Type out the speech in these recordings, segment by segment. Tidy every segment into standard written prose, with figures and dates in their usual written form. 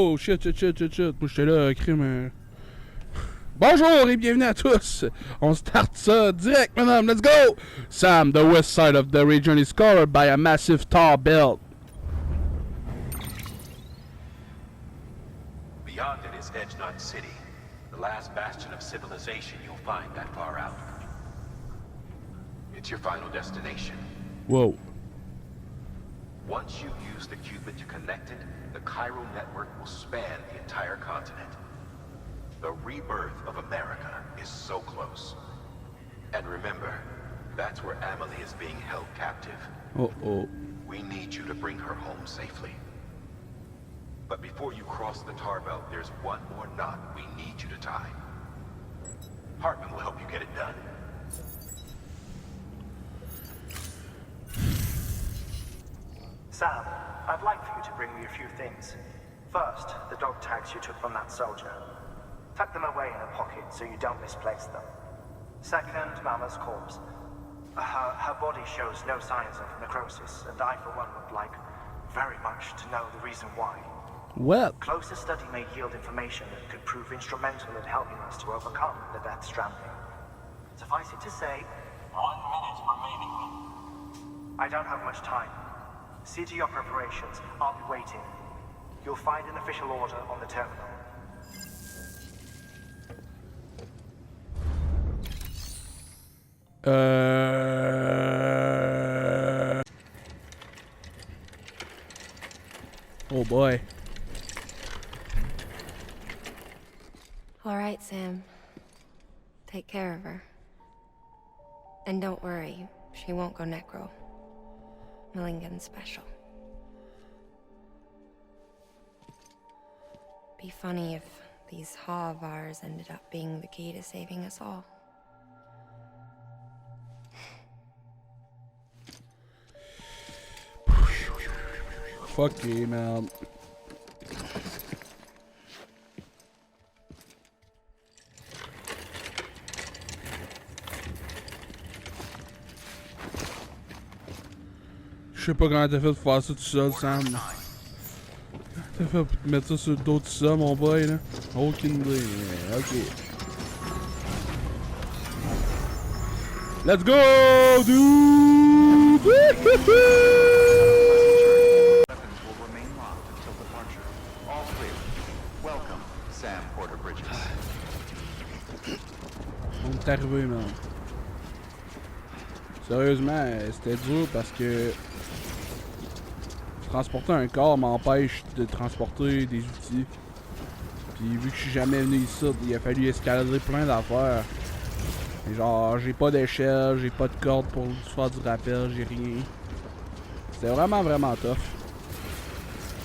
Oh, shit. Moi, j'étais là, crime. Bonjour et bienvenue à tous. On start ça direct, madame. Let's go. Sam, the west side of the region is covered by a massive tar belt. Beyond it is Edgenut City, the last bastion of civilization you'll find that far out. It's your final destination. Whoa. Once you use the Cupid to connect it, the chiral network will span the entire continent. The rebirth of America is so close. And remember, that's where Amelie is being held captive. Uh-oh. We need you to bring her home safely. But before you cross the tar belt, there's one more knot we need you to tie. Hartman will help you get it done. Sam, I'd like for you to bring me a few things. First, the dog tags you took from that soldier. Tuck them away in a pocket so you don't misplace them. Second, Mama's corpse. Her body shows no signs of necrosis, and I, for one, would like very much to know the reason why. Well. Closer study may yield information that could prove instrumental in helping us to overcome the Death Stranding. Suffice it to say, 1 minute remaining. I don't have much time. See to your preparations. I'll be waiting. You'll find an official order on the terminal. Oh boy. All right, Sam. Take care of her. And don't worry, she won't go necro. Millingen's special. Be funny if these Ha of ours ended up being the key to saving us all. Fuck you, man. Je sais pas comment t'as fait de faire ça tout seul, Sam. T'as fait pour te mettre ça sur le dos tout ça, mon boy, là? Aucune idée, mais ok. Let's go, dude! Weapons will remain locked until departure. All clear. Welcome, Sam Porter Bridges. On est arrivé, man. Sérieusement, c'était dur parce que transporter un corps m'empêche de transporter des outils. Puis vu que je suis jamais venu ici, il a fallu escalader plein d'affaires. Genre, j'ai pas d'échelle, j'ai pas de corde pour faire du rappel, j'ai rien. C'était vraiment tough.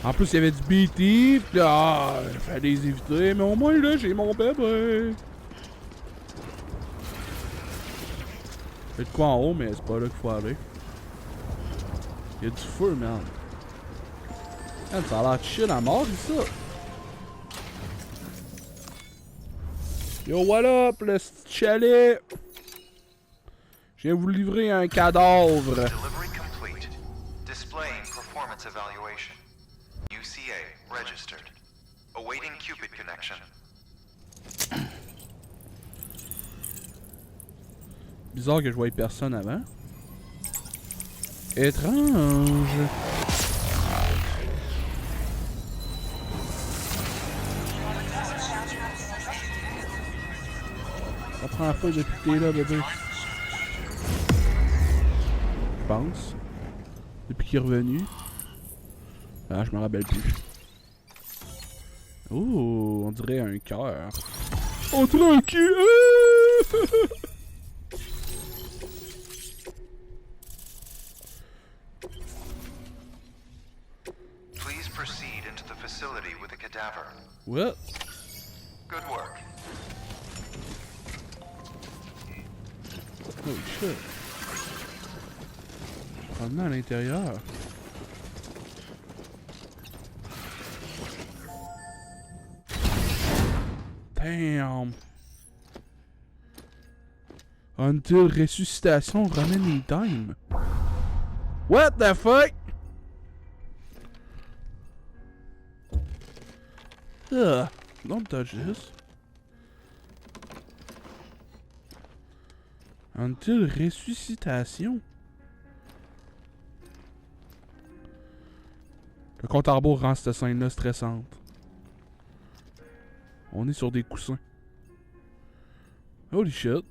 En plus, il y avait du BT, pis là, il fallait les éviter, mais au moins là, j'ai mon bébé. Il y a de quoi en haut, mais c'est pas là qu'il faut aller. Il y a du feu, man. Man, ça a l'air chill à mort, ça. Yo, what up, le chalet? Je viens vous livrer un cadavre. Delivery complete. Displaying performance evaluation. UCA registered. Awaiting Cupid connection. Bizarre que je voyais personne avant. Étrange. Ça prend la fois depuis que t'es là, bébé. Je pense. Depuis qu'il est revenu. Ah, je me rappelle plus. Oh, on dirait un cœur. On dirait un cul! Please proceed into the facility with the cadaver. What? Good work. Oh shit. Probablement à l'intérieur. Damn. Until ressuscitation remaining time. What the fuck? Ugh, don't touch this. Until ressuscitation. Le compte à rebours rend cette scène-là stressante. On est sur des coussins. Holy shit.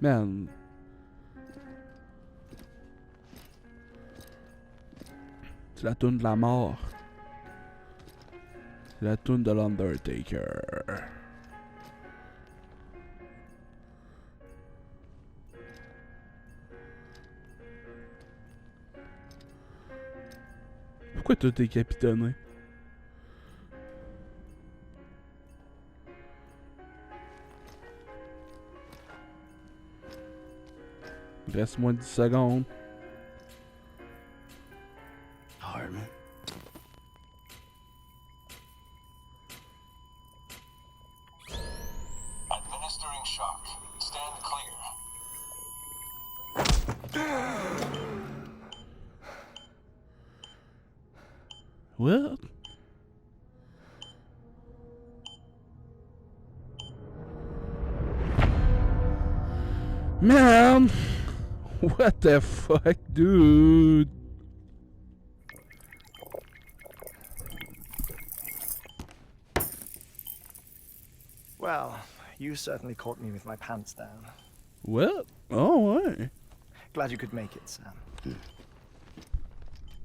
Man. C'est la toune de la mort. C'est la toune de l'Undertaker. Pourquoi tout est capitonné? Il reste moins de 10 secondes. Hardman. Administering shock. Stand clear. What? Man! What the fuck, dude? Well, you certainly caught me with my pants down. What? Oh, ouais. Glad you could make it, Sam.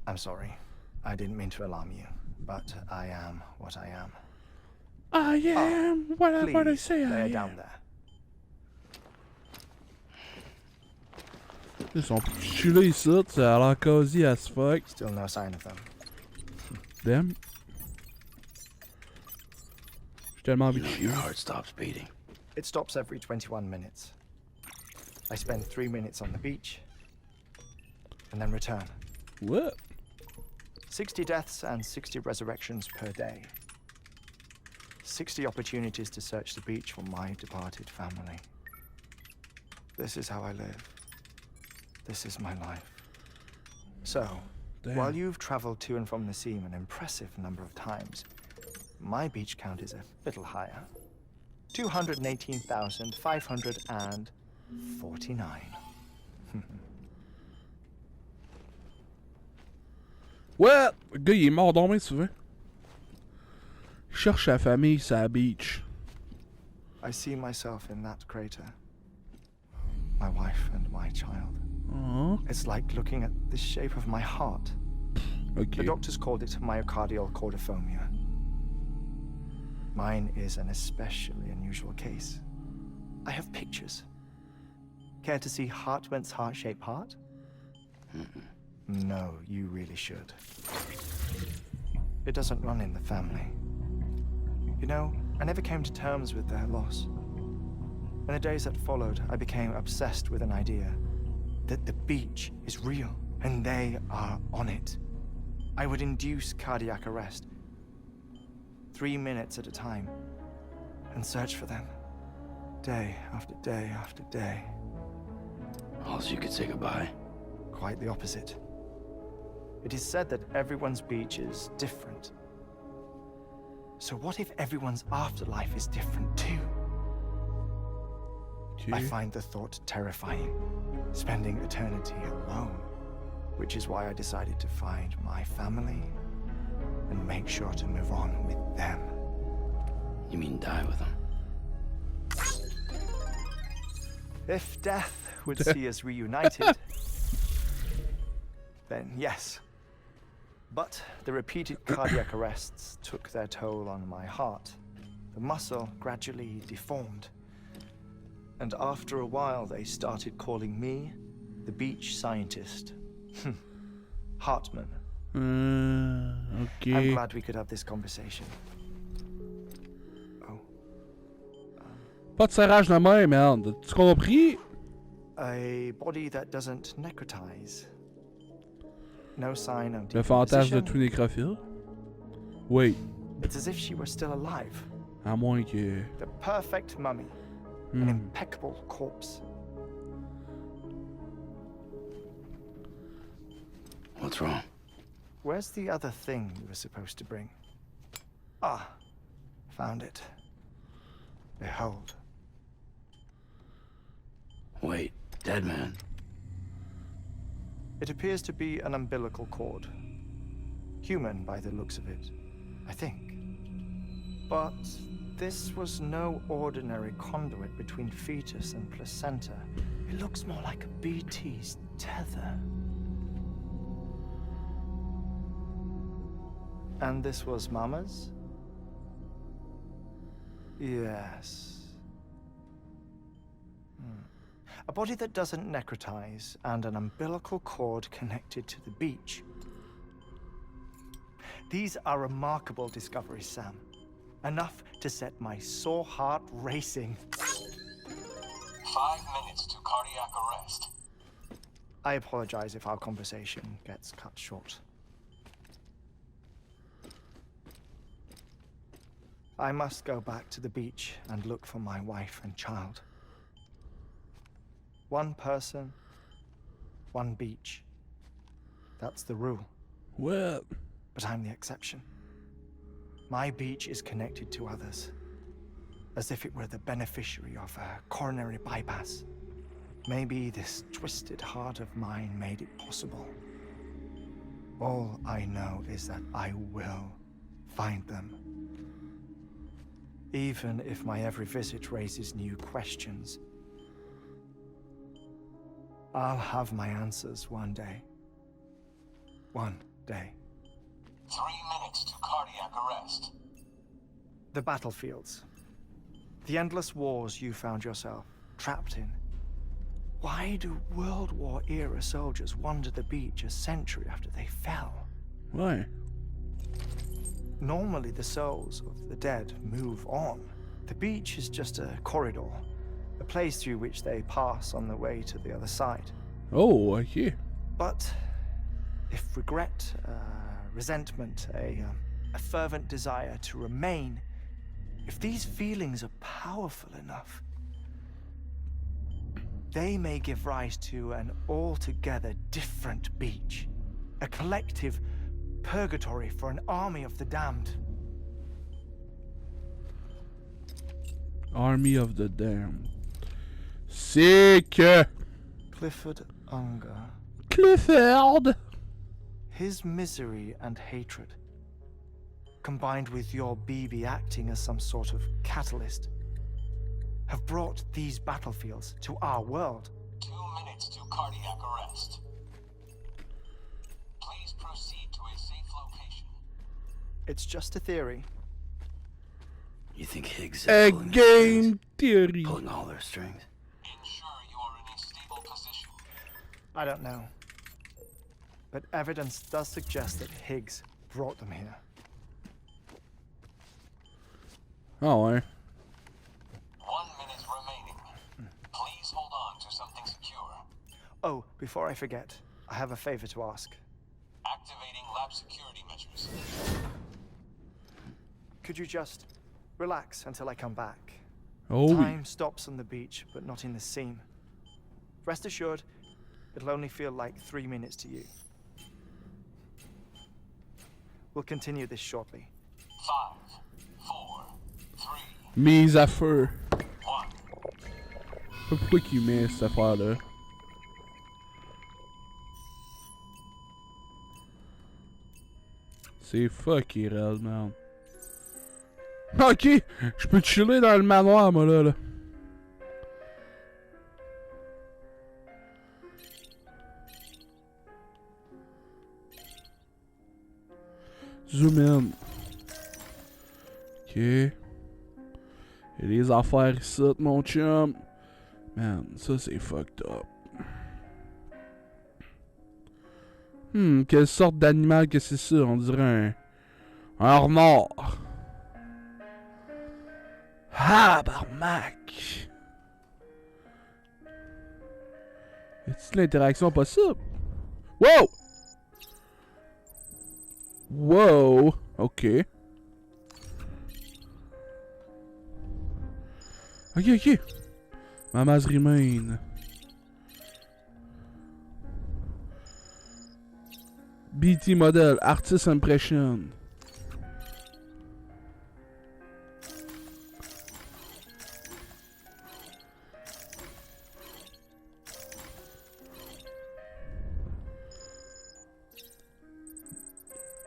I'm sorry. I didn't mean to alarm you, but I am what I am. I am whatever they Please, say I they're am. down there. Ils sont chillés ici, ça a l'air cozy as fuck. Still no sign of them. Them. J'ai tellement envie You de know chier. your heart stops beating. It stops every 21 minutes. I spend 3 minutes on the beach, and then return. What? 60 deaths and 60 resurrections per day. 60 opportunities to search the beach for my departed family. This is how I live. This is my life. So, Damn. while you've traveled to and from the sea an impressive number of times, my beach count is a little higher. 218,549. Ouais! Le gars, il est mort dormir souvent. Il cherche sa famille sur la beach. I see myself in that crater. My wife and my child. Oh. It's like looking at the shape of my heart. The Ok. doctors called it myocardial cordophobia. Mine is an especially unusual case. I have pictures. Care to see Hartman's heart-shaped heart? No, you really should. It doesn't run in the family. You know, I never came to terms with their loss. In the days that followed, I became obsessed with an idea that the beach is real and they are on it. I would induce cardiac arrest, 3 minutes at a time, and search for them, day after day after day. All so you could say goodbye. Quite the opposite. It is said that everyone's beach is different. So what if everyone's afterlife is different too? I Ok. find the thought terrifying, spending eternity alone, which is why I decided to find my family and make sure to move on with them. You mean die with them? If death would see us reunited, then yes. But the repeated cardiac arrests took their toll on my heart. The muscle gradually deformed. And after a while, they started calling me the beach scientist. Hartman. Ok. I'm glad we could have this conversation. Oh. Pas de serrage de main, merde. Tu compris? A body that doesn't necrotize. No sign of Le fantasme de decomposition. tout nécrophile? Oui. It's as if she were still alive. À moins que. The perfect mummy. An impeccable corpse. What's wrong? Where's the other thing you were supposed to bring? Ah, found it. Behold. Wait, dead man. It appears to be an umbilical cord. Human by the looks of it, I think. But this was no ordinary conduit between fetus and placenta. It looks more like a BT's tether. And this was Mama's? Yes. A body that doesn't necrotize, and an umbilical cord connected to the beach. These are remarkable discoveries, Sam. Enough to set my sore heart racing. 5 minutes to cardiac arrest. I apologize if our conversation gets cut short. I must go back to the beach and look for my wife and child. One person, one beach. That's the rule. Well, But I'm the exception. My beach is connected to others, as if it were the beneficiary of a coronary bypass. Maybe this twisted heart of mine made it possible. All I know is that I will find them. Even if my every visit raises new questions, I'll have my answers one day. One day. 3 minutes to cardiac arrest. The battlefields. The endless wars you found yourself trapped in. Why do World War-era soldiers wander the beach a century after they fell? why? Normally the souls of the dead move on. The beach is just a corridor, a place through which they pass on the way to the other side. Oh, okay. But if regret, resentment, a fervent desire to remain, if these feelings are powerful enough, they may give rise to an altogether different beach, a collective purgatory for an army of the damned. Army of the Damned. C'est que... Clifford Unger. Clifford! His misery and hatred, combined with your BB acting as some sort of catalyst, have brought these battlefields to our world. 2 minutes to cardiac arrest. Please proceed to a safe location. It's just a theory. You think Higgs is A pulling the game strings? theory. Pulling all their strings? Ensure you are in a stable position. I don't know. But evidence does suggest that Higgs brought them here. Oh, ouais. 1 minute remaining. Please hold on to something secure. Oh, before I forget, I have a favor to ask. Activating lab security measures. Could you just relax until I come back? Oh, oui. Time stops on the beach, but not in the scene. Rest assured, it'll only feel like 3 minutes to you. We'll continue this shortly. 5, 4, 3, Mise à feu. 1. Pourquoi qu'il met cette affaire-là? C'est fucky raide, man. Ok, je peux chiller dans le manoir, moi, là. Zoom in. Ok. Il y a des affaires ici, mon chum. Man, ça c'est fucked up. Quelle sorte d'animal que c'est ça? On dirait un renard. Ah, barmac! Y a-t-il l'interaction possible? Wow! Wow! Ok. Ok. Mama's remain. BT model, artist impression.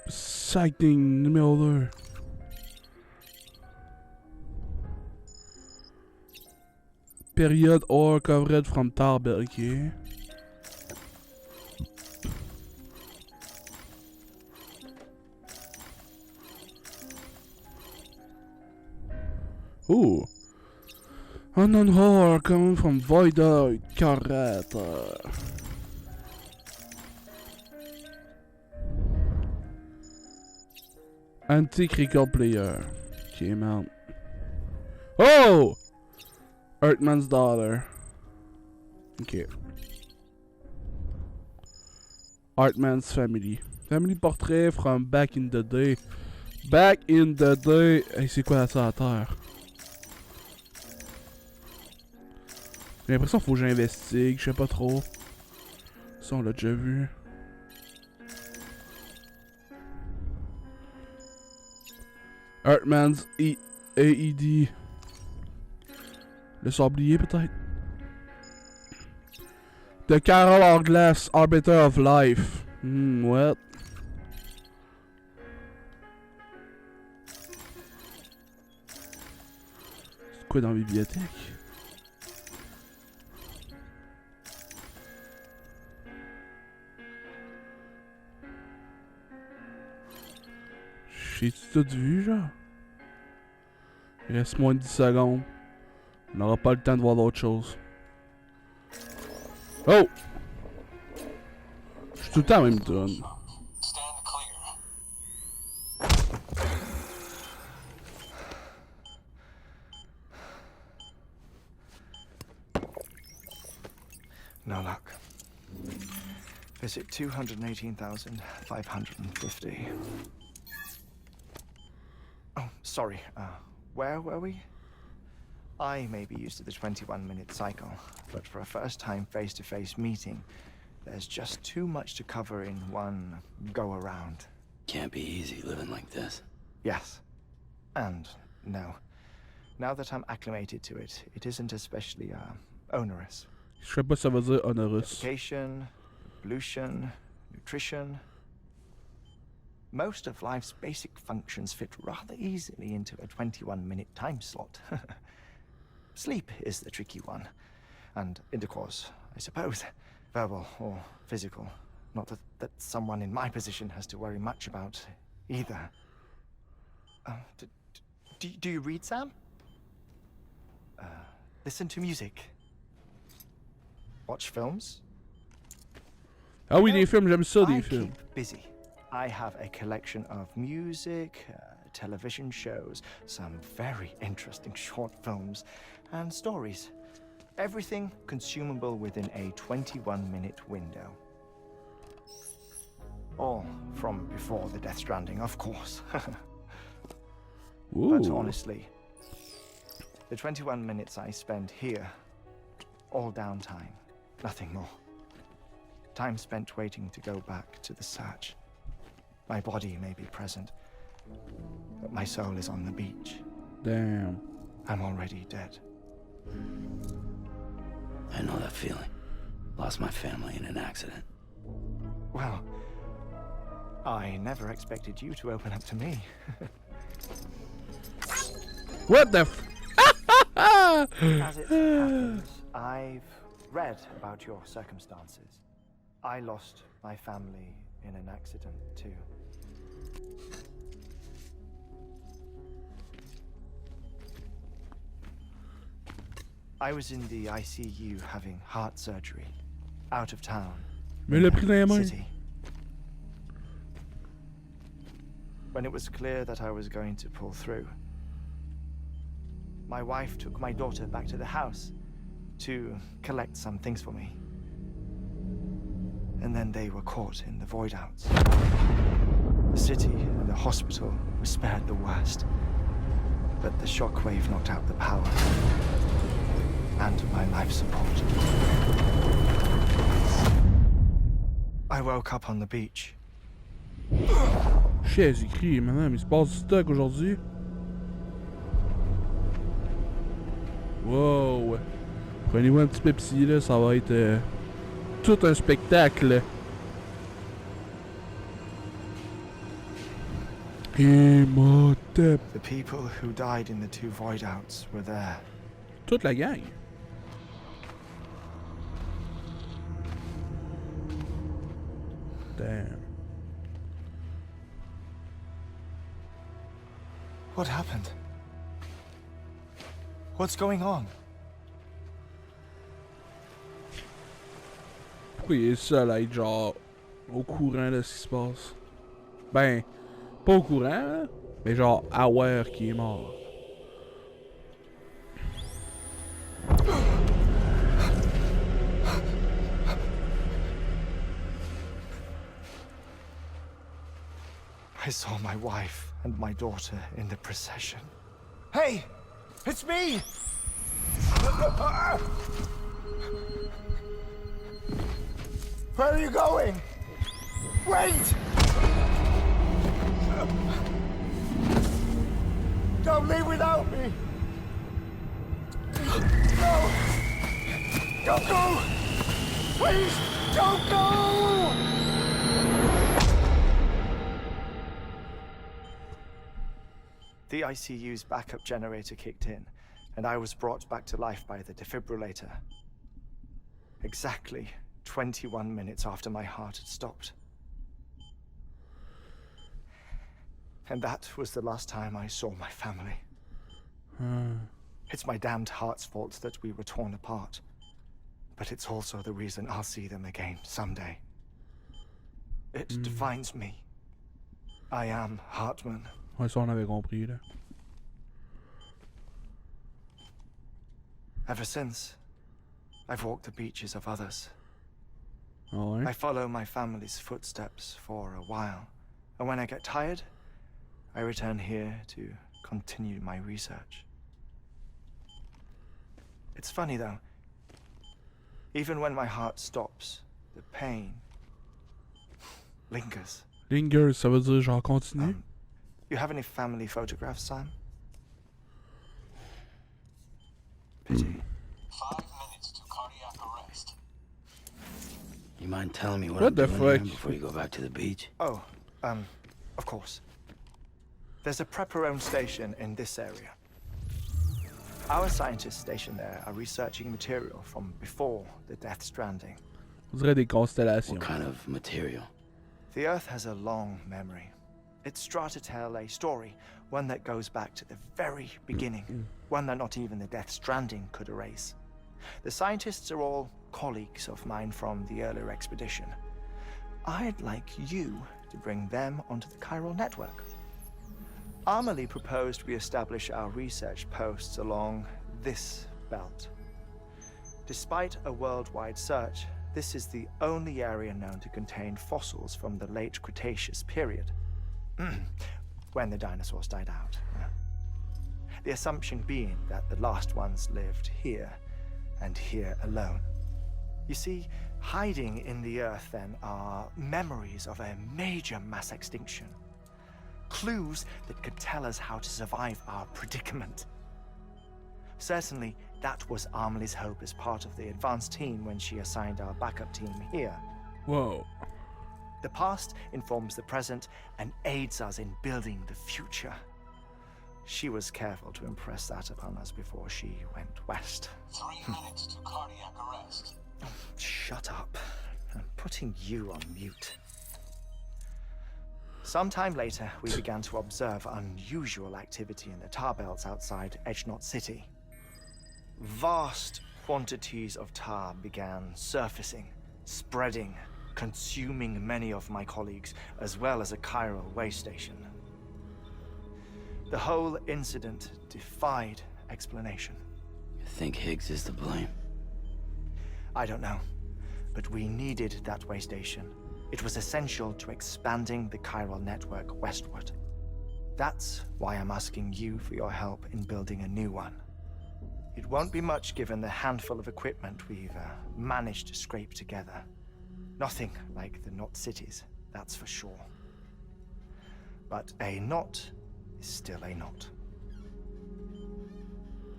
Sighting numéro 2. Period or covered from Tarbell, ok. Ooh. Unknown horror coming from Voidoid, correct. Antique record player. Okay, man. Oh! Earthman's daughter. Okay. Earthman's family. Family portrait from back in the day. Back in the day. Hey, c'est quoi ça à terre? J'ai l'impression qu'il faut que j'investigue, je sais pas trop. Ça, on l'a déjà vu. Earthman's AED. Le sablier, peut-être? The Carol Hourglass, Arbiter of Life. What? C'est quoi dans la bibliothèque? J'ai-tu tout vu, genre? Il reste moins de 10 secondes. On n'aura pas le temps de voir d'autres choses. Oh! Je suis tout le temps à même donne. Stand clear. No luck. Visit 218,550. Oh, sorry. Where were we? I may be used to the 21-minute cycle, but for a first-time face-to-face meeting, there's just too much to cover in one go-around. Can't be easy living like this. Yes. And no. Now that I'm acclimated to it, it isn't especially, onerous. Je sais pas si ça veut dire onerous. Education, pollution, nutrition. Most of life's basic functions fit rather easily into a 21-minute time slot. Sleep is the tricky one. And intercourse, I suppose. Verbal or physical. Not that someone in my position has to worry much about either. Do you read, Sam? Listen to music. Watch films? Ah oui, des films, j'aime ça, des I films. keep busy. I have a collection of music, television shows, some very interesting short films, and stories. Everything consumable within a 21-minute window. All from before the Death Stranding, of course. But honestly, the 21 minutes I spend here, all downtime, nothing more. Time spent waiting to go back to the search. My body may be present, but my soul is on the beach. Damn. I'm already dead. I know that feeling. Lost my family in an accident. Well, I never expected you to open up to me. What the f... As it happens, I've read about your circumstances. I lost my family in an accident, too. I was in the ICU having heart surgery, out of town. Mais le prix d'un main. City. When it was clear that I was going to pull through, my wife took my daughter back to the house to collect some things for me. And then they were caught in the void outs. The city and the hospital were spared the worst, but the shockwave knocked out the power and my life support. I woke up on the beach, Chais écrit, madame, il se passe du stock aujourd'hui. Wow! Prenez-vous un petit Pepsi, là, ça va être tout un spectacle. Imhotep. The people who died in the two void-outs were there. Toute la gang. Damn. What happened? What's going on? Pourquoi il est seul à être genre au courant de ce qui se passe? Ben, pas au courant, là, mais genre aware qu'il est mort. I saw my wife and my daughter in the procession. Hey! It's me! Where are you going? Wait! Don't leave without me! No! Don't go! Please, don't go! The ICU's backup generator kicked in, and I was brought back to life by the defibrillator. Exactly 21 minutes after my heart had stopped. And that was the last time I saw my family. It's my damned heart's fault that we were torn apart. But it's also the reason I'll see them again someday. It defines me. I am Hartman. Ouais, ça on avait compris, là. Ever since, I've walked the beaches of others. Ah ouais? I follow my family's footsteps for a while, and when I get tired, I return here to continue my research. It's funny though, even when my heart stops, the pain lingers. Lingers, ça veut dire genre continue? You have any family photographs, Sam? Pity. 5 minutes to cardiac arrest. You mind telling me what What I'm the doing here fuck? before you go back to the beach? Oh, of course. There's a Prepperone station in this area. Our scientists stationed there are researching material from before the Death Stranding. On dirait des constellations. What kind of material? The Earth has a long memory. It's trying to tell a story, one that goes back to the very beginning, one that not even the Death Stranding could erase. The scientists are all colleagues of mine from the earlier expedition. I'd like you to bring them onto the chiral network. Amelie proposed we establish our research posts along this belt. Despite a worldwide search, this is the only area known to contain fossils from the late Cretaceous period. When the dinosaurs died out. The assumption being that the last ones lived here, and here alone. You see, hiding in the Earth then are memories of a major mass extinction. Clues that could tell us how to survive our predicament. Certainly, that was Amelie's hope as part of the advanced team when she assigned our backup team here. Whoa. The past informs the present and aids us in building the future. She was careful to impress that upon us before she went west. 3 minutes to cardiac arrest. Shut up. I'm putting you on mute. Sometime later, we began to observe unusual activity in the tar belts outside Edgenot City. Vast quantities of tar began surfacing, spreading, consuming many of my colleagues, as well as a chiral way station. The whole incident defied explanation. You think Higgs is to blame? I don't know, but we needed that way station. It was essential to expanding the chiral network westward. That's why I'm asking you for your help in building a new one. It won't be much given the handful of equipment we've managed to scrape together. Nothing like the Knot cities, that's for sure. but a knot is still a knot.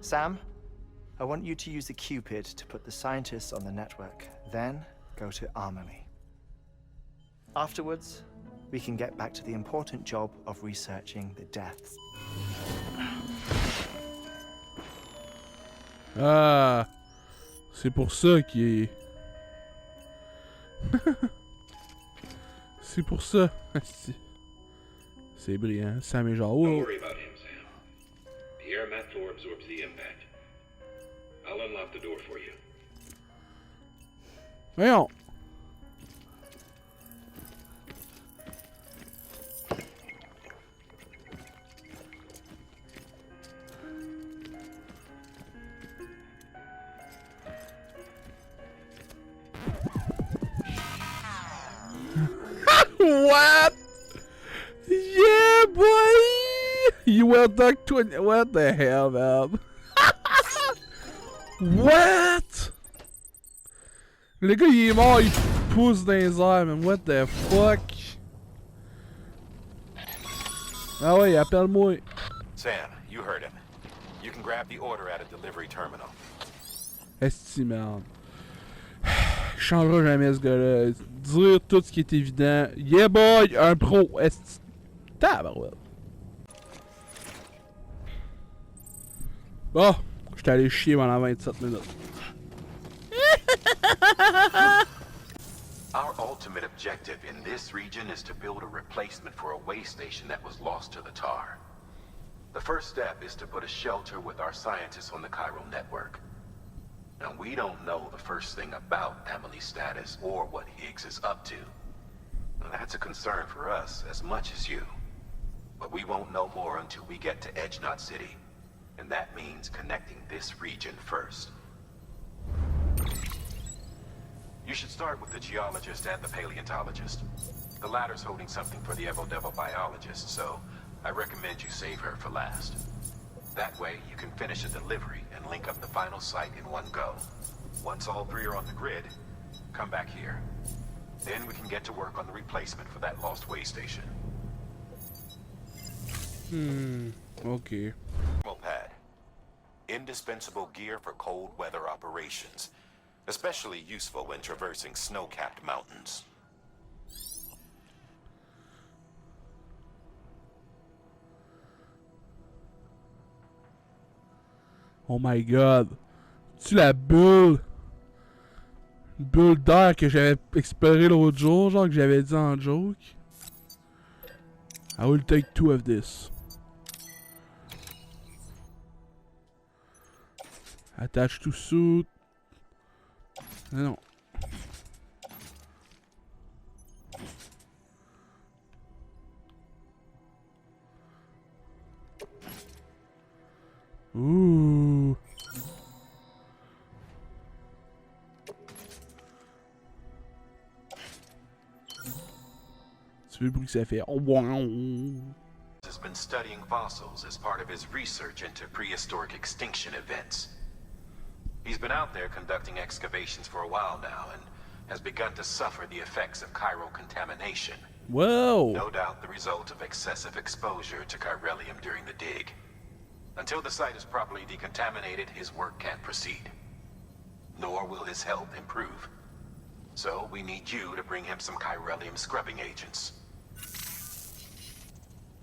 Sam, I want you to use the Cupid to put the scientists on the network, then go to Armory. Afterwards, we can get back to the important job of researching the deaths. Ah, c'est pour ça qu'il est... C'est pour ça. C'est brillant. Sam est genre... Don't Oh. worry about him, Sam. The air mat floor absorbs the impact. I'll unlock the door for you. Voyons. What? Yeah, boy! You were duck 20. What the hell, man? What? Le gars, il est mort, il pousse dans les airs, man. What the fuck? Ah ouais, appelle-moi. Sam, you heard him. You can grab the order at a delivery terminal. Esti, man. Il changera jamais ce gars-là. Dire tout ce qui est évident. Yeah boy, un pro. Esti. Tabarouette. Bon, j'étais allé chier pendant 27 minutes. Our ultimate objective in this region is to build a replacement for a way station that was lost to the tar. The first step is to put a shelter with our scientists on the chiral network. Now, we don't know the first thing about Emily's status or what Higgs is up to. Now, that's a concern for us as much as you. But we won't know more until we get to Edge Knot City. And that means connecting this region first. You should start with the geologist and the paleontologist. The latter's holding something for the Evo-Devo biologist, so I recommend you save her for last. That way, you can finish a delivery and link up the final site in one go. Once all three are on the grid, come back here. Then we can get to work on the replacement for that lost way station. Okay. Thermal pad. Indispensable gear for cold weather operations. Especially useful when traversing snow-capped mountains. Oh my god. Tu la bulle? Une bulle d'air que j'avais exploré l'autre jour, genre que j'avais dit en joke. I will take 2 of this. Attach to suit. Non. Ouh. Tu veux le bruit que ça fait? Oh, wow. Has been studying fossils as part of his research into prehistoric extinction events. He's been out there conducting excavations for a while now and has begun to suffer the effects of chiral contamination. Whoa! No doubt the result of excessive exposure to chiralium during the dig. Until the site is properly decontaminated, his work can't proceed. Nor will his health improve. So we need you to bring him some chiralium scrubbing agents.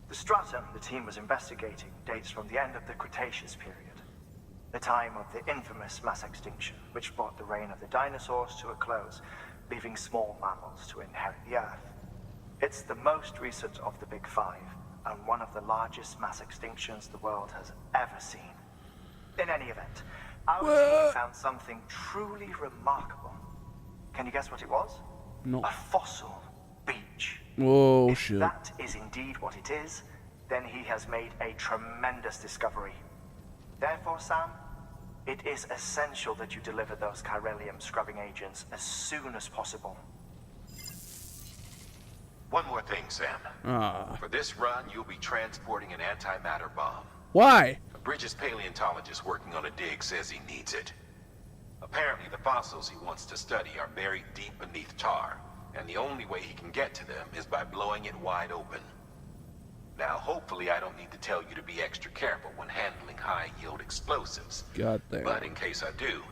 The stratum the team was investigating dates from the end of the Cretaceous period. The time of the infamous mass extinction, which brought the reign of the dinosaurs to a close, leaving small mammals to inherit the Earth. It's the most recent of the Big Five, and one of the largest mass extinctions the world has ever seen. In any event, our team found something truly remarkable. Can you guess what it was? No. A fossil beach. Oh, If shit. that is indeed what it is, then he has made a tremendous discovery. Therefore, Sam, it is essential that you deliver those chiralium scrubbing agents as soon as possible. One more thing, Sam. Ah. For this run, you'll be transporting an antimatter bomb. Why? A British paleontologist working on a dig says he needs it. Apparently, the fossils he wants to study are buried deep beneath tar, and the only way he can get to them is by blowing it wide open. Now, hopefully I don't need to tell you to be extra careful when handling high-yield explosives. God damn. But in case I do,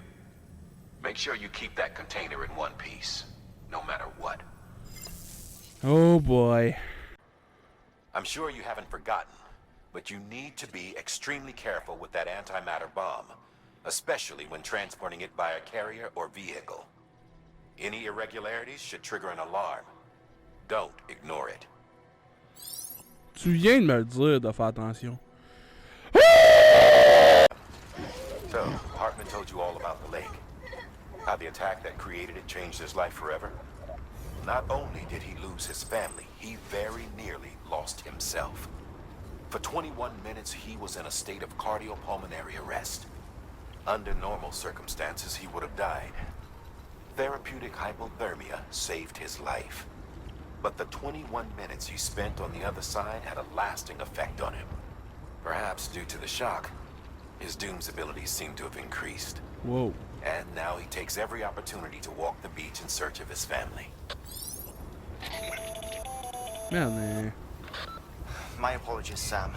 make sure you keep that container in one piece, no matter what. Oh boy. I'm sure you haven't forgotten, but you need to be extremely careful with that antimatter bomb, especially when transporting it by a carrier or vehicle. Any irregularities should trigger an alarm. Don't ignore it. Tu viens de me le dire de faire attention. So, Hartman told you all about the lake. How the attack that created it changed his life forever? Not only did he lose his family, he very nearly lost himself. For 21 minutes, he was in a state of cardiopulmonary arrest. Under normal circumstances, he would have died. Therapeutic hypothermia saved his life. But the 21 minutes he spent on the other side had a lasting effect on him. Perhaps due to the shock, his Doom's abilities seem to have increased. Whoa. And now he takes every opportunity to walk the beach in search of his family. Man. My apologies, Sam.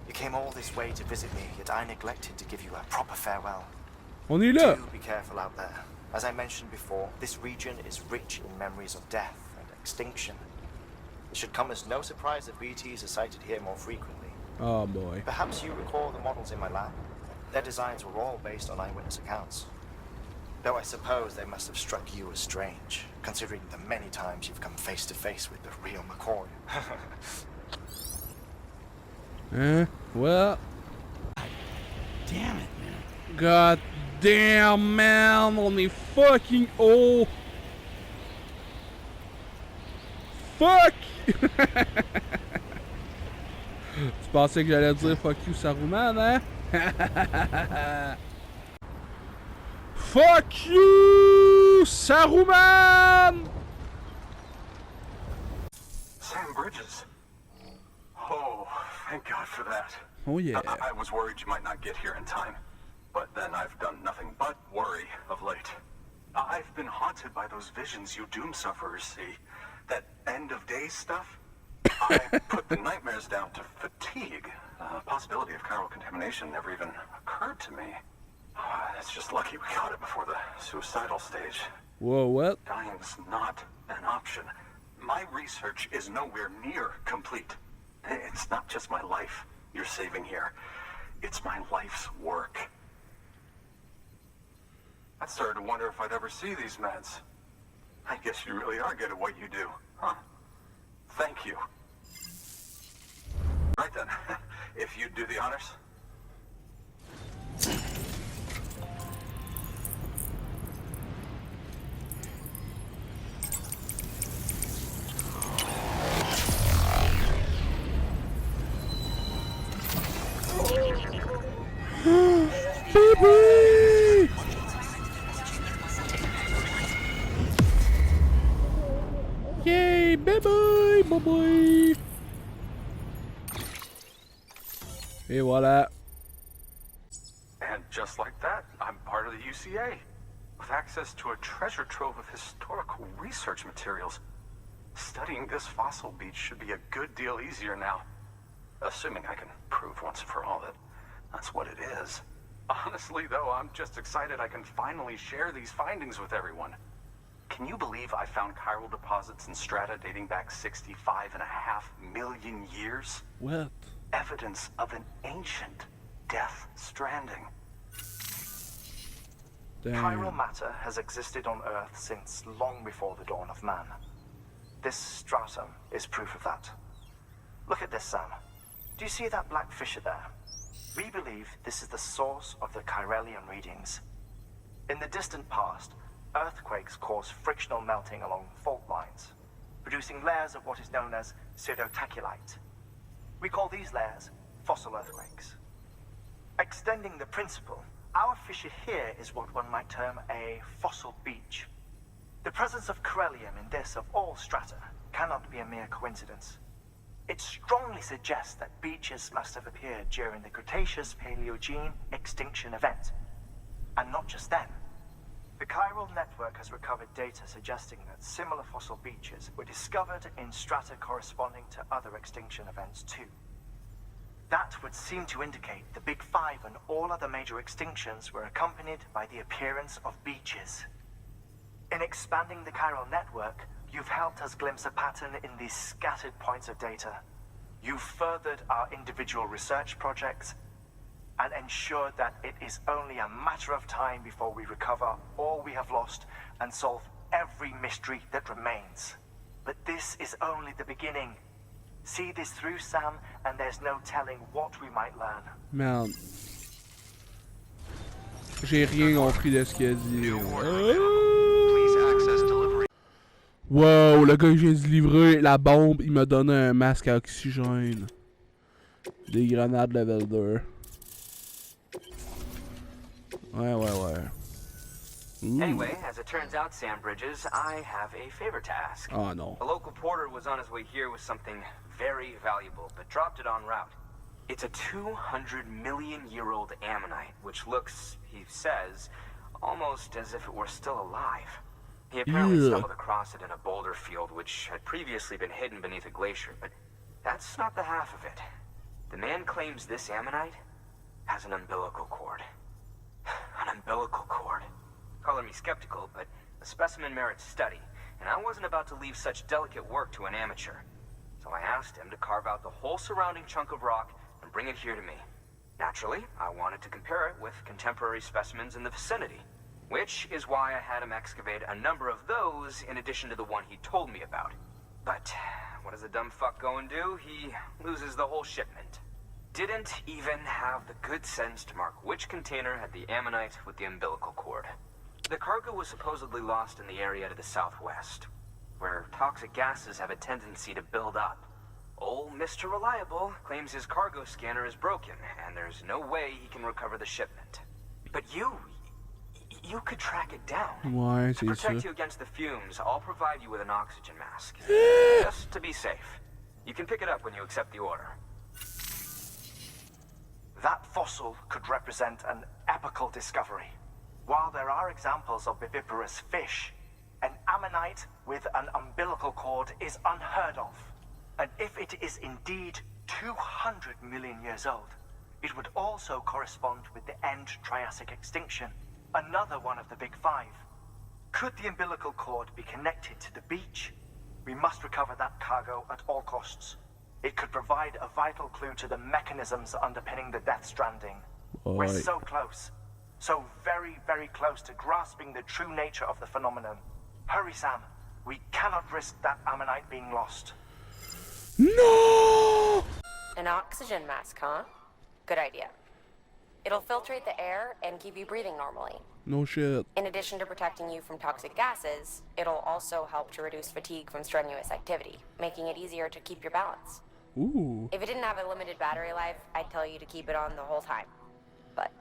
You came all this way to visit me, yet I neglected to give you a proper farewell. On est là. Do be careful out there. As I mentioned before, this region is rich in memories of death and extinction. It should come as no surprise that BTs are sighted here more frequently. Oh boy. Perhaps you recall the models in my lab? Their designs were all based on eyewitness accounts. Though I suppose they must have struck you as strange, considering the many times you've come face to face with the real McCoy. Well. Damn it, man. God damn, man. On est fucking haut. Fuck! Tu pensais que j'allais dire fuck you, Saruman, hein? Fuck you, Saruman! Sam Bridges. Oh, thank God for that. Oh yeah. I was worried you might not get here in time, but then I've done nothing but worry of late. I've been haunted by those visions you Doom sufferers see. That end of days stuff. I put the nightmares down to fatigue. Possibility of chiral contamination never even occurred to me. It's just lucky we caught it before the suicidal stage. Whoa, what? Dying's not an option. My research is nowhere near complete. It's not just my life you're saving here. It's my life's work. I started to wonder if I'd ever see these meds. I guess you really are good at what you do, huh? Thank you. Right then, if you'd do the honors. Baby! Yay, baby, boy. Et voilà. And just like that, I'm part of the UCA, with access to a treasure trove of historical research materials. Studying this fossil beach should be a good deal easier now. Assuming I can prove once and for all that that's what it is. Honestly, though, I'm just excited I can finally share these findings with everyone. Can you believe I found chiral deposits in strata dating back 65.5 million years? What? Evidence of an ancient death stranding. Chiral matter has existed on Earth since long before the dawn of man. This stratum is proof of that. Look at this, Sam. Do you see that black fissure there? We believe this is the source of the Chiralian readings. In the distant past, earthquakes caused frictional melting along fault lines, producing layers of what is known as pseudotachylite. We call these layers fossil earthquakes. Extending the principle, our fissure here is what one might term a fossil beach. The presence of Chiralium in this of all strata cannot be a mere coincidence. It strongly suggests that beaches must have appeared during the Cretaceous-Paleogene extinction event. And not just then. The chiral network has recovered data suggesting that similar fossil beaches were discovered in strata corresponding to other extinction events too. That would seem to indicate the Big Five and all other major extinctions were accompanied by the appearance of beaches. In expanding the chiral network, you've helped us glimpse a pattern in these scattered points of data. You've furthered our individual research projects and ensured that it is only a matter of time before we recover all we have lost and solve every mystery that remains. But this is only the beginning. See this through, Sam, and there's no telling what we might learn. Merde. J'ai rien compris de ce qu'il a dit. Wow, le gars qui vient de livrer la bombe, il m'a donné un masque à oxygène. Des grenades level 2. Ouais. Anyway, as it turns out, Sam Bridges, I have a favor to ask. Oh no. A local porter was on his way here with something very valuable, but dropped it en route. It's a 200-million-year-old ammonite, which looks, he says, almost as if it were still alive. He apparently stumbled across it in a boulder field, which had previously been hidden beneath a glacier, but that's not the half of it. The man claims this ammonite has an umbilical cord. An umbilical cord. Color me skeptical, but the specimen merits study, and I wasn't about to leave such delicate work to an amateur. So I asked him to carve out the whole surrounding chunk of rock and bring it here to me. Naturally, I wanted to compare it with contemporary specimens in the vicinity, which is why I had him excavate a number of those in addition to the one he told me about. But what does the dumb fuck go and do? He loses the whole shipment. Didn't even have the good sense to mark which container had the ammonite with the umbilical cord. The cargo was supposedly lost in the area to the southwest, where toxic gases have a tendency to build up. Old Mr. Reliable claims his cargo scanner is broken, and there's no way he can recover the shipment. But you could track it down. Ouais, to protect you against the fumes, I'll provide you with an oxygen mask. Just to be safe. You can pick it up when you accept the order. That fossil could represent an epical discovery. While there are examples of viviparous fish, an ammonite with an umbilical cord is unheard of. And if it is indeed 200 million years old, it would also correspond with the end Triassic extinction, another one of the Big Five. Could the umbilical cord be connected to the beach? We must recover that cargo at all costs. It could provide a vital clue to the mechanisms underpinning the Death Stranding. We're so close. So very, very close to grasping the true nature of the phenomenon. Hurry, Sam. We cannot risk that ammonite being lost. No! An oxygen mask, huh? Good idea. It'll filtrate the air and keep you breathing normally. No shit. In addition to protecting you from toxic gases, it'll also help to reduce fatigue from strenuous activity, making it easier to keep your balance. Ooh. If it didn't have a limited battery life, I'd tell you to keep it on the whole time. But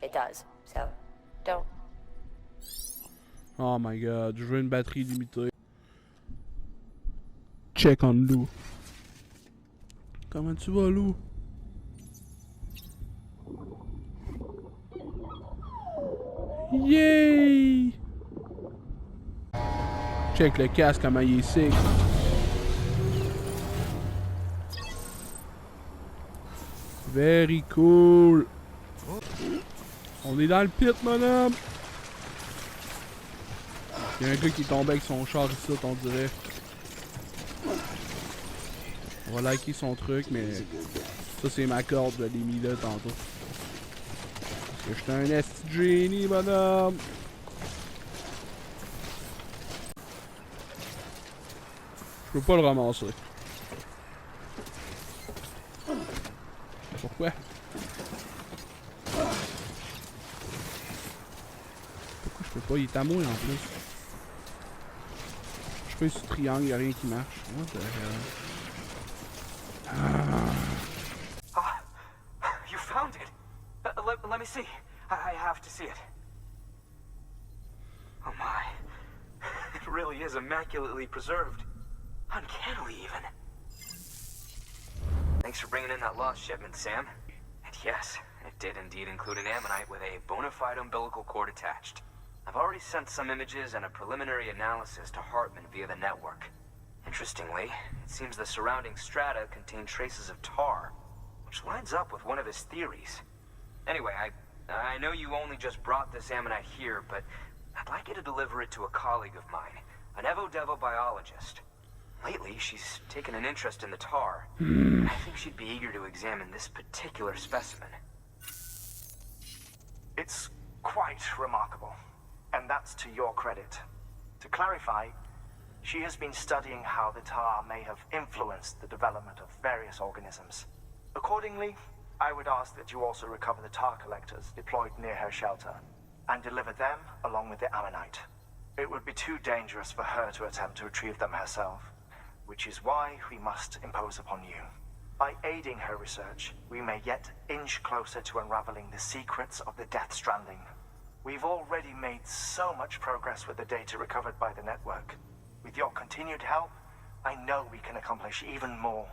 it does, so don't. Oh my god, je veux une batterie limitée. Check on Lou. Comment tu vas, Lou? Yay! Check le casque, comment il est sick. Very cool. On est dans le pit, mon homme. Il y a un gars qui est tombé avec son char ici, on dirait. On va liker son truc, mais ça c'est ma corde, je l'ai mis là tantôt. Parce que j'étais un esti génie, madame. Je peux pas le ramasser. Pourquoi? Pourquoi je peux pas? Il est à moi en plus. Je fais ce triangle, y'a rien qui marche. What the hell? You found it. Let me see. I have to see it. Oh my. It really is immaculately preserved. Uncannily even. Thanks for bringing in that lost shipment, Sam. And yes, it did indeed include an ammonite with a bona fide umbilical cord attached. I've already sent some images and a preliminary analysis to Hartman via the network. Interestingly, it seems the surrounding strata contain traces of tar, which lines up with one of his theories. Anyway, I know you only just brought this ammonite here, but I'd like you to deliver it to a colleague of mine, an Evo-Devo biologist. Lately, she's taken an interest in the tar. I think she'd be eager to examine this particular specimen. It's quite remarkable, and that's to your credit. To clarify, she has been studying how the tar may have influenced the development of various organisms. Accordingly, I would ask that you also recover the tar collectors deployed near her shelter, and deliver them along with the ammonite. It would be too dangerous for her to attempt to retrieve them herself, which is why we must impose upon you. By aiding her research, we may yet inch closer to unraveling the secrets of the Death Stranding. We've already made so much progress with the data recovered by the network. With your continued help, I know we can accomplish even more.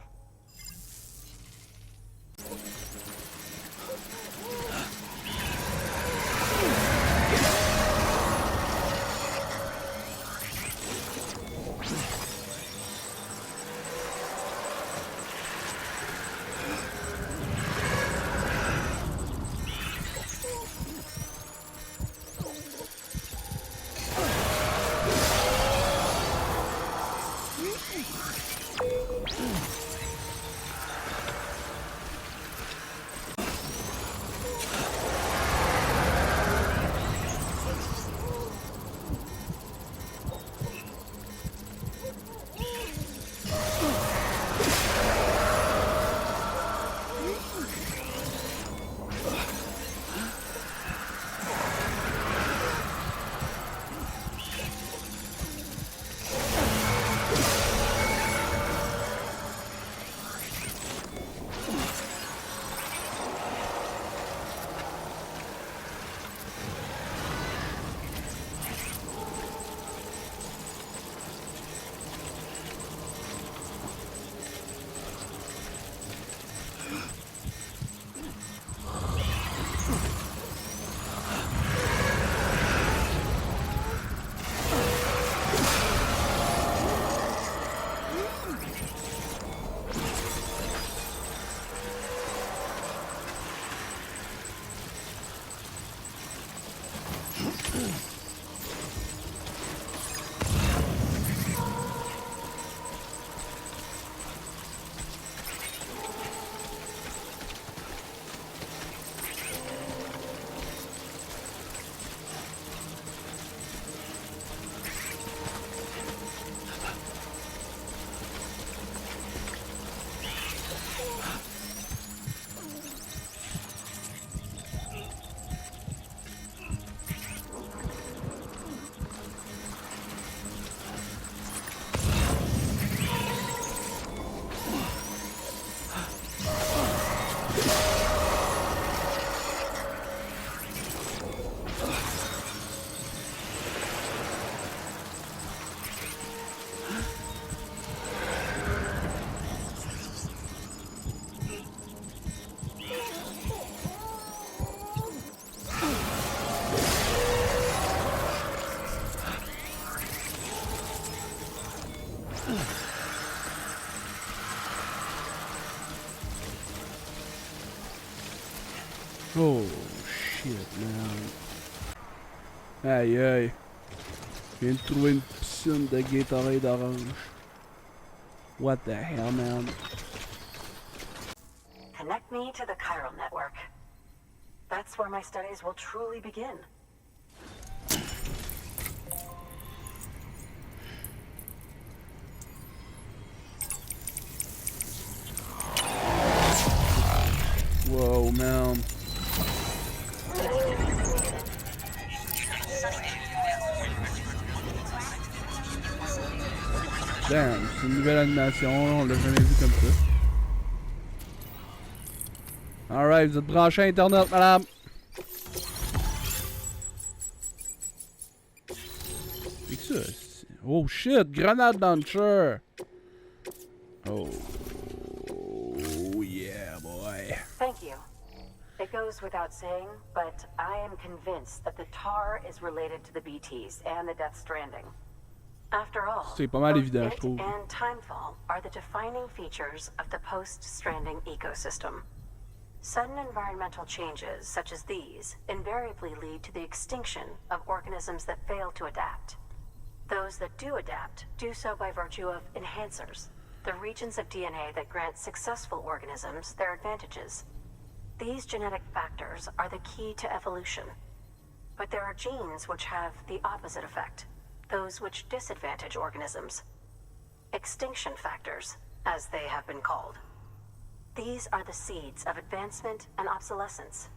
Oh shit, man. Aïe aïe. Je viens de trouver une piscine de Gatorade orange. What the hell, man? Connect me to the chiral network. That's where my studies will truly begin. Whoa, man. Damn, c'est une nouvelle animation, on l'a jamais vu comme ça. Alright, vous êtes branchés à Internet, madame. C'est que ça? Oh shit, grenade launcher. Oh yeah, boy. Thank you. It goes without saying, but I am convinced that the tar is related to the BTs and the Death Stranding. After all, C'est pas mal évident, je it trouve. and Timefall are the defining features of the post-Stranding ecosystem. Sudden environmental changes such as these invariably lead to the extinction of organisms that fail to adapt. Those that do adapt do so by virtue of enhancers, the regions of DNA that grant successful organisms their advantages. These genetic factors are the key to evolution. But there are genes which have the opposite effect, those which disadvantage organisms. Extinction factors, as they have been called. These are the seeds of advancement and obsolescence.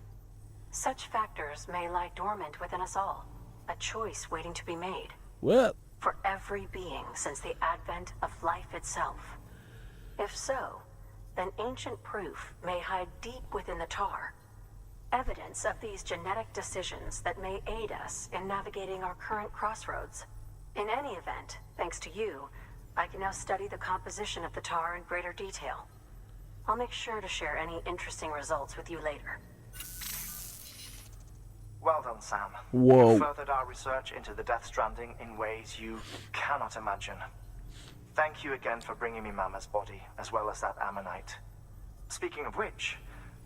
Such factors may lie dormant within us all, a choice waiting to be made. What? For every being since the advent of life itself. If so, then ancient proof may hide deep within the tar. Evidence of these genetic decisions that may aid us in navigating our current crossroads. In any event, thanks to you, I can now study the composition of the tar in greater detail. I'll make sure to share any interesting results with you later. Well done, Sam. Whoa. You furthered our research into the Death Stranding in ways you cannot imagine. Thank you again for bringing me Mama's body, as well as that ammonite. Speaking of which,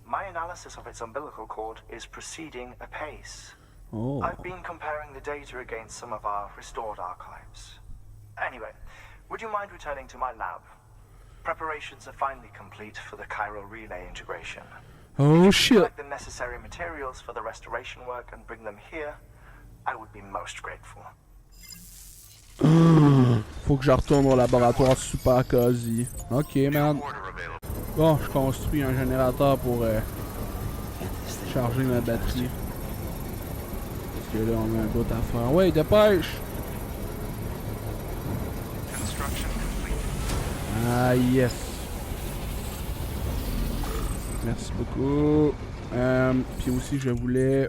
my analysis of its umbilical cord is proceeding apace. Oh. I've been comparing the data against some of our restored archives. Anyway, would you mind returning to my lab? Preparations are finally complete for the chiral relay integration. Oh shit. Collect the necessary materials for the restoration work and bring them here, I would be most grateful. Faut que je retourne au laboratoire super quasi. Ok, man. Bon, je construis un générateur pour charger ma batterie. Parce que là, on a un bout à faire. Ouais, dépêche! Ah, yes! Merci beaucoup. Puis aussi, je voulais...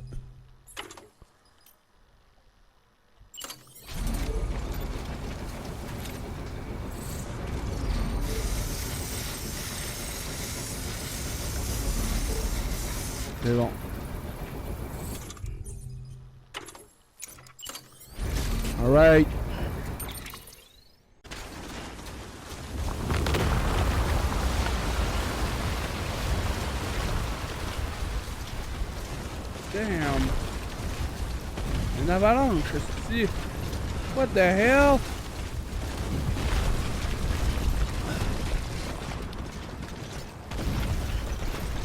C'est bon. Alright. Damn. Une avalanche, c'est-tu? What the hell?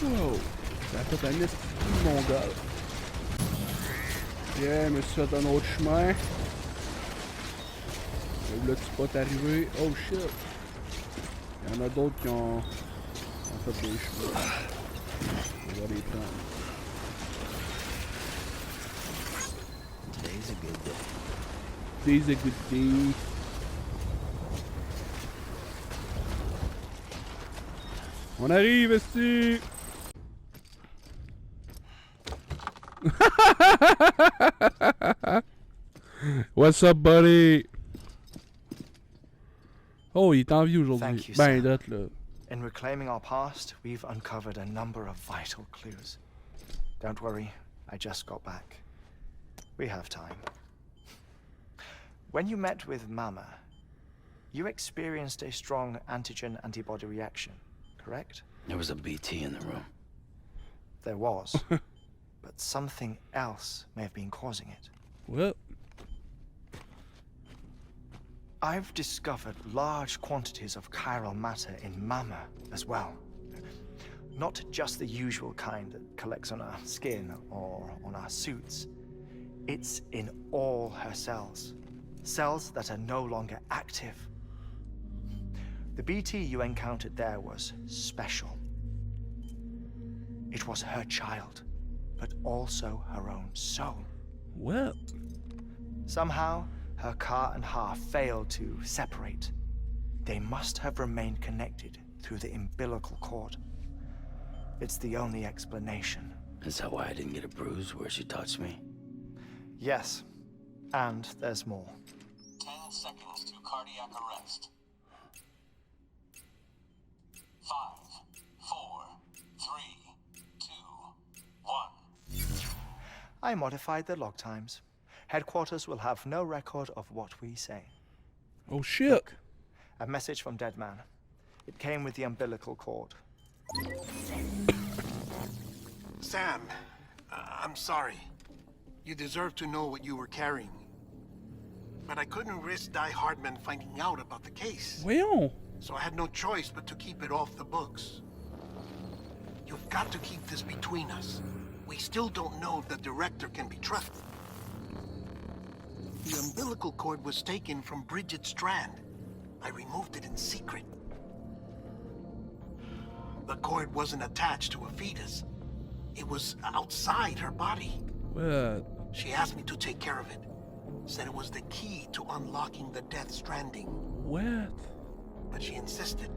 Wow. Ça a fait un esti de mon gars. Ok, je me suis fait un autre chemin. Là, tu peux t'arriver. Oh shit. Il y en a d'autres qui ont fait des chemins. On va les prendre. Today's a good day. Today's a good day. On arrive ici. What's up, buddy? Oh, il est en vie aujourd'hui. Ben, d'être là. In reclaiming our past, we've uncovered a number of vital clues. Don't worry, I just got back. We have time. When you met with Mama, you experienced a strong antigen-antibody reaction, correct? There was a BT in the room. There was. But something else may have been causing it. What? I've discovered large quantities of chiral matter in Mama as well. Not just the usual kind that collects on our skin or on our suits. It's in all her cells. Cells that are no longer active. The BT you encountered there was special. It was her child, but also her own soul. What? Somehow, her car and half failed to separate. They must have remained connected through the umbilical cord. It's the only explanation. Is that why I didn't get a bruise where she touched me? Yes, and there's more. 10 seconds to cardiac arrest. 5, 4, 3, 2, I modified the log times. Headquarters will have no record of what we say. Oh shit. Look, a message from Dead Man. It came with the umbilical cord. Sam, I'm sorry. You deserve to know what you were carrying. But I couldn't risk Die Hardman finding out about the case. Voyons. So I had no choice but to keep it off the books. You've got to keep this between us. We still don't know if the director can be trusted. The umbilical cord was taken from Bridget Strand. I removed it in secret. The cord wasn't attached to a fetus. It was outside her body. What? She asked me to take care of it. Said it was the key to unlocking the Death Stranding. What? But she insisted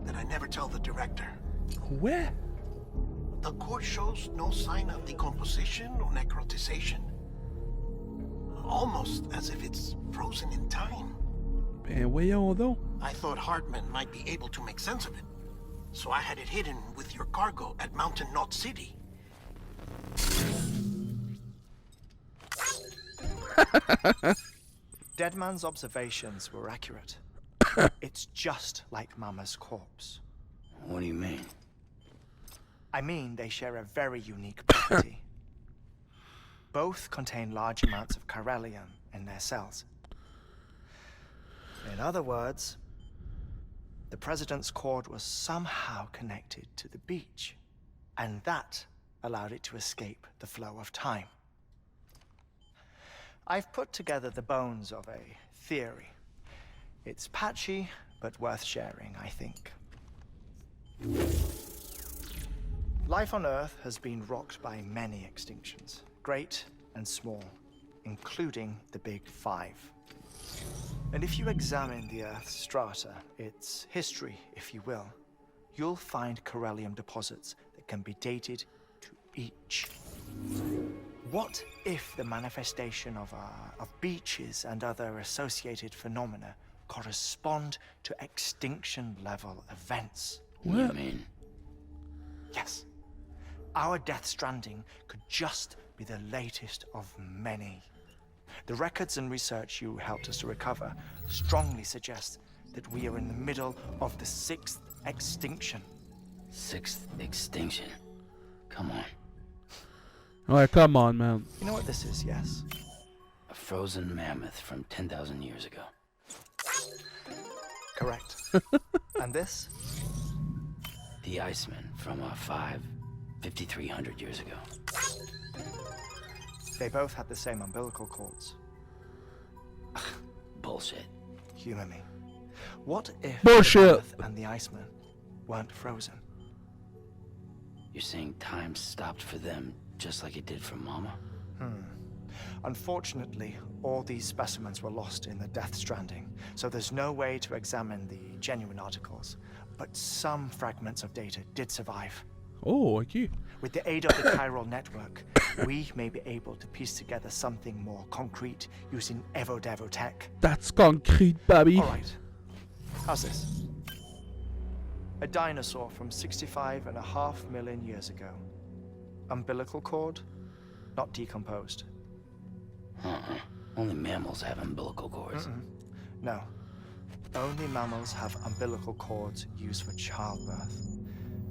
that I never tell the director. What? The cord shows no sign of decomposition or necrotization. Almost as if it's frozen in time. Ben voyons donc. I thought Hartman might be able to make sense of it. So I had it hidden with your cargo at Mountain Knot City. Dead Man's observations were accurate. It's just like Mama's corpse. What do you mean? I mean, they share a very unique property. Both contain large amounts of chiralium in their cells. In other words, the President's cord was somehow connected to the beach, and that allowed it to escape the flow of time. I've put together the bones of a theory. It's patchy, but worth sharing, I think. Life on Earth has been rocked by many extinctions, great and small, including the Big Five. And if you examine the Earth's strata, its history, if you will, you'll find chiralium deposits that can be dated to each. What if the manifestation of beaches and other associated phenomena correspond to extinction-level events? What do you mean? Yes. Our Death Stranding could just be the latest of many. The records and research you helped us to recover strongly suggest that we are in the middle of the 6th extinction. 6th extinction? Come on. Alright, come on, man. You know what this is, yes? A frozen mammoth from 10,000 years ago. Correct. And this? The Iceman from 5,300 years ago. They both had the same umbilical cords. Bullshit. Humor me. What if Bullshit. the mammoth and the Iceman weren't frozen? You're saying time stopped for them just like it did for Mama? Unfortunately, all these specimens were lost in the Death Stranding, so there's no way to examine the genuine articles. But some fragments of data did survive. Oh, okay. With the aid of the chiral network, we may be able to piece together something more concrete using Evo-Devo tech. That's concrete, baby. All right. How's this? A dinosaur from 65.5 million years ago. Umbilical cord, not decomposed. Only mammals have umbilical cords. No. Only mammals have umbilical cords used for childbirth.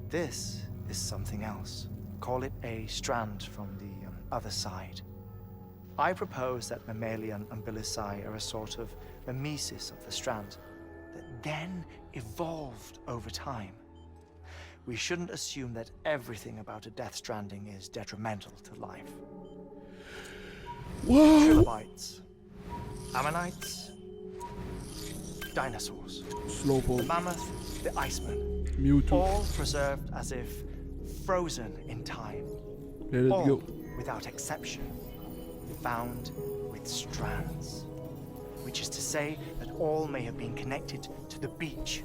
This is something else. Call it a strand from the other side. I propose that mammalian umbilici are a sort of mimesis of the strand that then evolved over time. We shouldn't assume that everything about a Death Stranding is detrimental to life. Whoa! Trilobites, ammonites, dinosaurs, the Slowpoke. mammoth, the Iceman, Mewtwo. all preserved as if frozen in time. Let it All, go. without exception, found with strands. Which is to say that all may have been connected to the beach.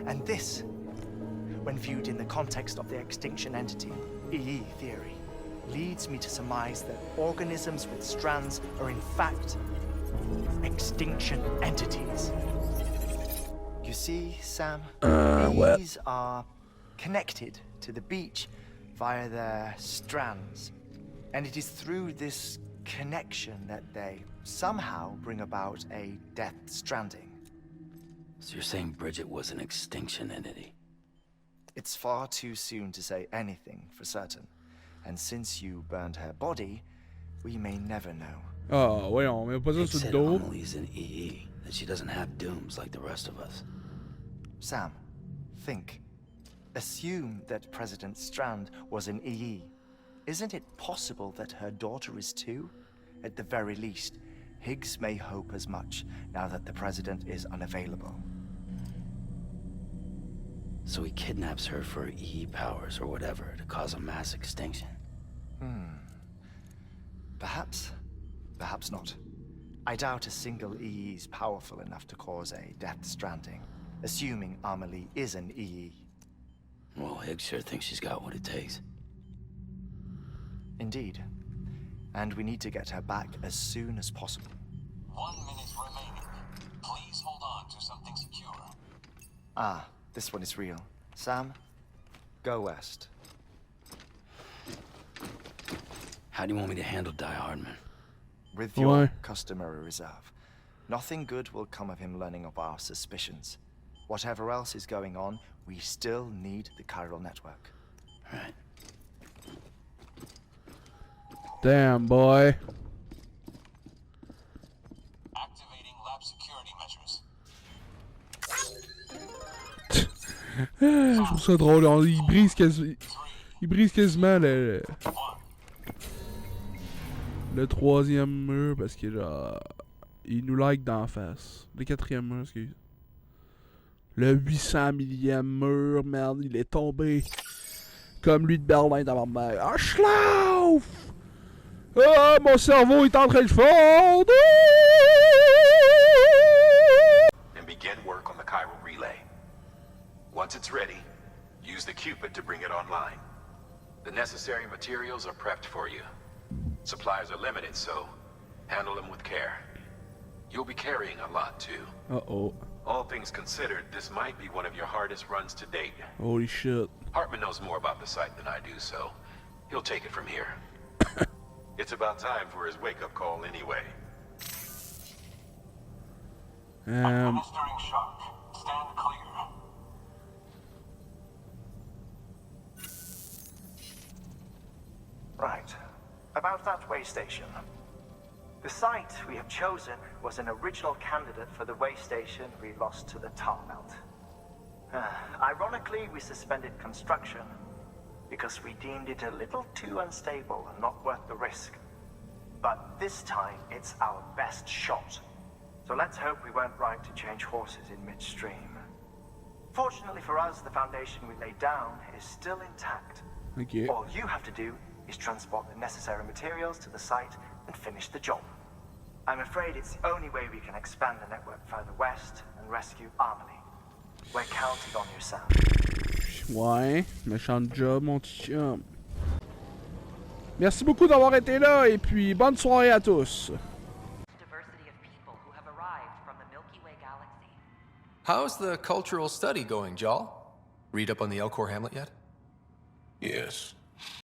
And this, when viewed in the context of the extinction entity, EE theory, leads me to surmise that organisms with strands are in fact extinction entities. You see, Sam, these are connected to the beach via their strands. And it is through this connection that they somehow bring about a death stranding. So you're saying Bridget was an extinction entity? It's far too soon to say anything for certain. And since you burned her body, we may never know. Ah, voyons, mais pas ça sur le dos. Amelie's an EE, that she doesn't have dooms like the rest of us. Sam, think. Assume that President Strand was an EE. Isn't it possible that her daughter is too? At the very least, Higgs may hope as much now that the President is unavailable. So he kidnaps her for EE powers or whatever to cause a mass extinction. Perhaps. Perhaps not. I doubt a single EE is powerful enough to cause a death stranding, assuming Amelie is an EE. Well, Higgs sure thinks she's got what it takes. Indeed. And we need to get her back as soon as possible. 1 minute remaining. Please hold on to something secure. Ah, this one is real. Sam, go west. How do you want me to handle Die Hardman? With your customary reserve. Nothing good will come of him learning of our suspicions. Whatever else is going on, we still need the chiral network. Right. Damn, boy. Activating lab security measures. Je trouve ça drôle. Il brise quasiment le troisième mur parce que genre il nous like d'en face. Le quatrième mur, excuse. Le 800 millième mur, merde, il est tombé comme lui de Berlin dans ma mère. Ah, schlauf! Ah, mon cerveau est en train de fondre! And begin work on the chiral relay. Once it's ready, use the Cupid to bring it online. The necessary materials are prepped for you. Supplies are limited, so handle them with care. You'll be carrying a lot, too. Uh-oh. All things considered, this might be one of your hardest runs to date. Holy shit. Hartman knows more about the site than I do, so he'll take it from here. It's about time for his wake-up call anyway. Administering shock. Stand clear. Right. About that way station. The site we have chosen was an original candidate for the way station we lost to the tar belt. Ironically, we suspended construction because we deemed it a little too unstable and not worth the risk. But this time, it's our best shot. So let's hope we weren't right to change horses in midstream. Fortunately for us, the foundation we laid down is still intact. Okay. All you have to do is transport the necessary materials to the site and finish the job. I'm afraid it's the only way we can expand the network further west and rescue Amelie. We're counting on you, Sam. Ouais, méchant job, mon petit chum. Merci beaucoup d'avoir été là et puis bonne soirée à tous. Diversity of people who have arrived from the Milky Way galaxy. How's the cultural study going, Jal? Read up on the Elcor Hamlet yet? Yes.